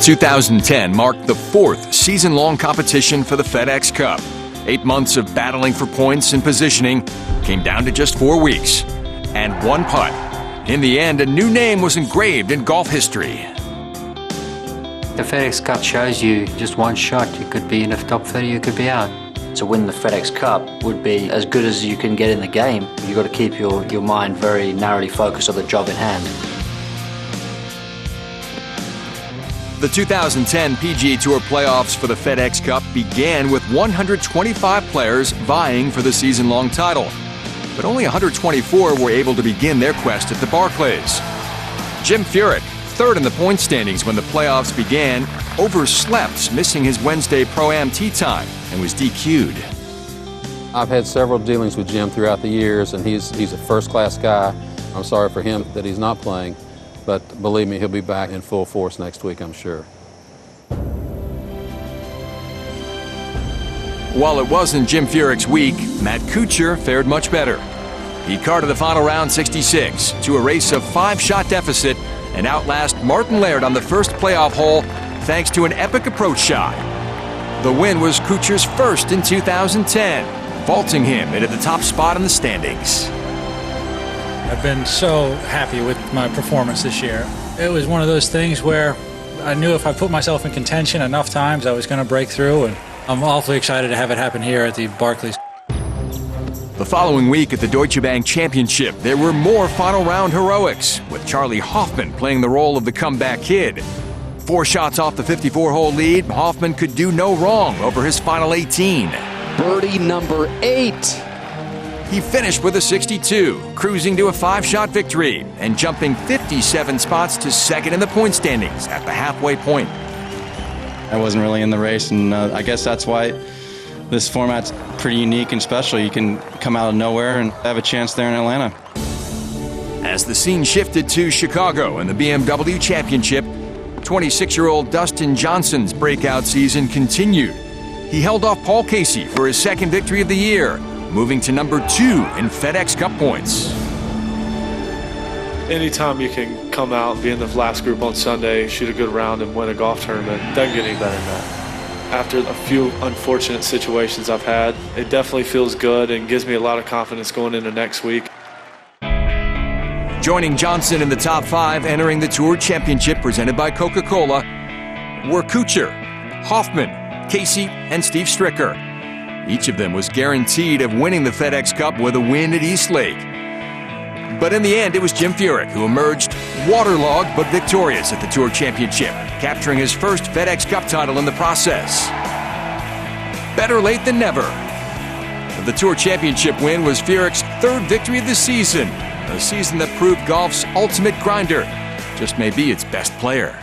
2010 marked the fourth season-long competition for the FedEx Cup. 8 months of battling for points and positioning came down to just 4 weeks and one putt. In the end, a new name was engraved in golf history. The FedEx Cup shows you just one shot. You could be in the top 30, you could be out. To win the FedEx Cup would be as good as you can get in the game. You've got to keep your mind very narrowly focused on the job in hand. The 2010 PGA Tour playoffs for the FedEx Cup began with 125 players vying for the season-long title. But only 124 were able to begin their quest at the Barclays. Jim Furyk, third in the point standings when the playoffs began, overslept, missing his Wednesday Pro-Am tee time, and was DQ'd. I've had several dealings with Jim throughout the years, and he's a first-class guy. I'm sorry for him that he's not playing, but believe me, he'll be back in full force next week, I'm sure. While it wasn't Jim Furyk's week, Matt Kuchar fared much better. He carded the final round 66 to erase a 5-shot deficit and outlast Martin Laird on the first playoff hole thanks to an epic approach shot. The win was Kuchar's first in 2010, vaulting him into the top spot in the standings. I've been so happy with my performance this year. It was one of those things where I knew if I put myself in contention enough times, I was going to break through, and I'm awfully excited to have it happen here at the Barclays. The following week at the Deutsche Bank Championship, there were more final round heroics, with Charlie Hoffman playing the role of the comeback kid. 4 shots off the 54-hole lead, Hoffman could do no wrong over his final 18. Birdie number 8. He finished with a 62, cruising to a 5-shot victory and jumping 57 spots to second in the point standings at the halfway point. I wasn't really in the race, and I guess that's why this format's pretty unique and special. You can come out of nowhere and have a chance there in Atlanta. As the scene shifted to Chicago in the BMW Championship, 26-year-old Dustin Johnson's breakout season continued. He held off Paul Casey for his second victory of the year, moving to number 2 in FedEx Cup points. Anytime you can come out and be in the last group on Sunday, shoot a good round, and win a golf tournament, doesn't get any better than that. After a few unfortunate situations I've had, it definitely feels good and gives me a lot of confidence going into next week. Joining Johnson in the top 5 entering the Tour Championship presented by Coca-Cola were Kuchar, Hoffman, Casey, and Steve Stricker. Each of them was guaranteed of winning the FedEx Cup with a win at East Lake. But in the end, it was Jim Furyk who emerged waterlogged but victorious at the Tour Championship, capturing his first FedEx Cup title in the process. Better late than never. The Tour Championship win was Furyk's 3rd victory of the season, a season that proved golf's ultimate grinder just may be its best player.